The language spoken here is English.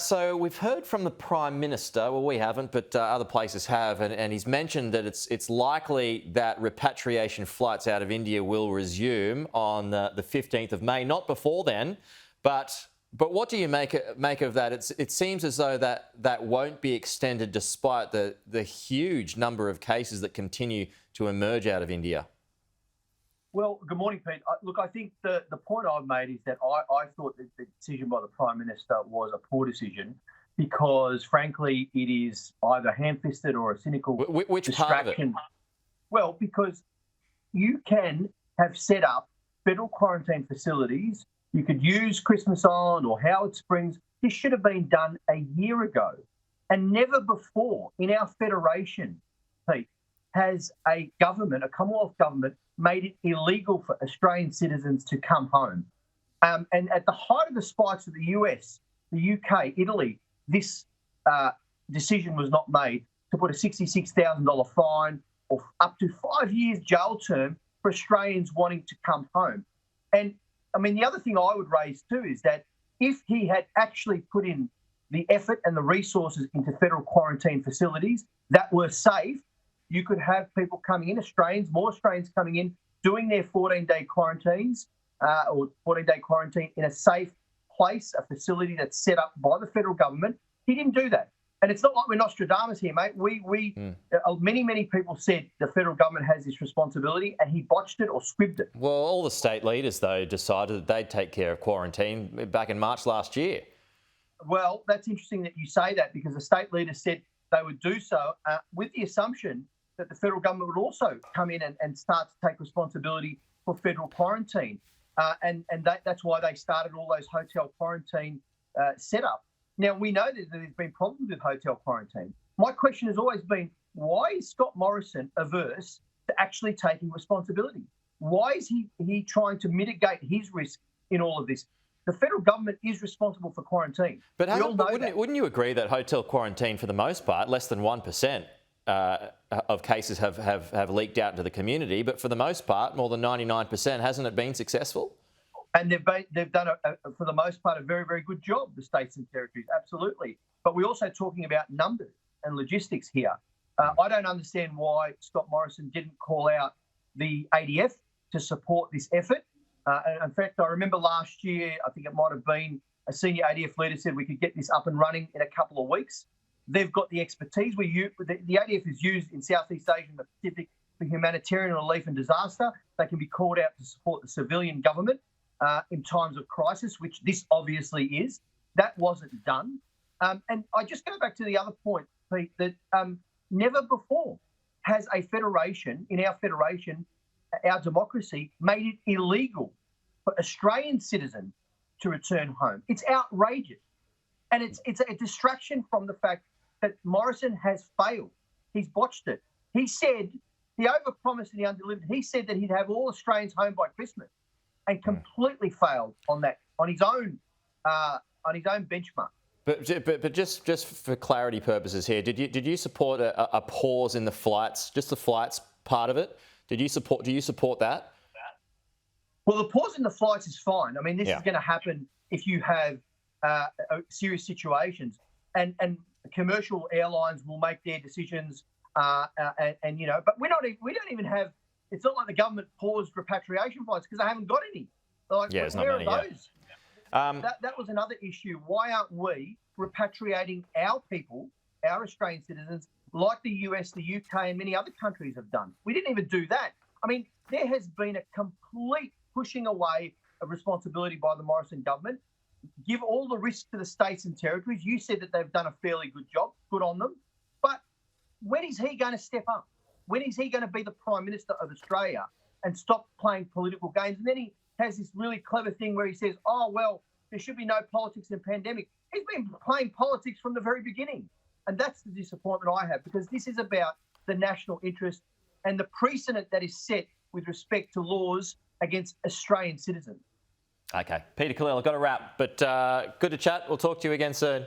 So we've heard from the Prime Minister, well we haven't, but other places have, and he's mentioned that it's likely that repatriation flights out of India will resume on the 15th of May, not before then, but what do you make of that? It seems as though that won't be extended despite the huge number of cases that continue to emerge out of India. Well, good morning, Pete. Look, I think the point I've made is that I thought that the decision by the Prime Minister was a poor decision because, frankly, it is either ham-fisted or a cynical Which distraction. part of it? Well, because you can have set up federal quarantine facilities. You could use Christmas Island or Howard Springs. This should have been done a year ago. And never before in our federation, Pete, has a government, a Commonwealth government, made it illegal for Australian citizens to come home. And at the height of the spikes of the US, the UK, Italy, this decision was not made to put a $66,000 fine or up to 5 years jail term for Australians wanting to come home. And I mean, the other thing I would raise too is that if he had actually put in the effort and the resources into federal quarantine facilities that were safe, you could have people coming in, more Australians coming in, doing their 14-day quarantines or 14-day quarantine in a safe place, a facility that's set up by the federal government. He didn't do that. And it's not like we're Nostradamus here, mate. Many people said the federal government has this responsibility and he botched it or squibbed it. Well, all the state leaders, though, decided that they'd take care of quarantine back in March last year. Well, that's interesting that you say that because the state leaders said they would do so with the assumption that the federal government would also come in and start to take responsibility for federal quarantine. And that's why they started all those hotel quarantine setup. Now, we know that there's been problems with hotel quarantine. My question has always been, why is Scott Morrison averse to actually taking responsibility? Why is he trying to mitigate his risk in all of this? The federal government is responsible for quarantine. But wouldn't you agree that hotel quarantine, for the most part, less than 1% of cases have leaked out into the community, but for the most part, more than 99%, hasn't it been successful? And they've done, for the most part, a very, very good job, the states and territories, absolutely. But we're also talking about numbers and logistics here. I don't understand why Scott Morrison didn't call out the ADF to support this effort. And in fact, I remember last year, I think it might have been a senior ADF leader said we could get this up and running in a couple of weeks. They've got the expertise. The ADF is used in Southeast Asia and the Pacific for humanitarian relief and disaster. They can be called out to support the civilian government in times of crisis, which this obviously is. That wasn't done. And I just go back to the other point, Pete, that never before has a federation, in our federation, our democracy, made it illegal for Australian citizens to return home. It's outrageous. And it's a distraction from the fact that Morrison has failed. He's botched it. He said, he overpromised and he underdelivered. He said that he'd have all Australians home by Christmas and completely failed on that, on his own benchmark. But just for clarity purposes here, did you support a pause in the flights, just the flights part of it? Do you support that? Well, the pause in the flights is fine. I mean, this is going to happen if you have serious situations, and commercial airlines will make their decisions. And you know, but we don't even have. It's not like the government paused repatriation flights because they haven't got any. Like, there's where not many. are those? That was another issue. Why aren't we repatriating our people, our Australian citizens, like the US, the UK, and many other countries have done? We didn't even do that. I mean, there has been a complete pushing away of responsibility by the Morrison government. Give all the risk to the states and territories. You said that they've done a fairly good job. Good on them. But when is he going to step up? When is he going to be the Prime Minister of Australia and stop playing political games? And then he has this really clever thing where he says, oh, well, there should be no politics in a pandemic. He's been playing politics from the very beginning. And that's the disappointment I have, because this is about the national interest and the precedent that is set with respect to laws against Australian citizens. Okay. Peter Khalil, I've got to wrap, but good to chat. We'll talk to you again soon.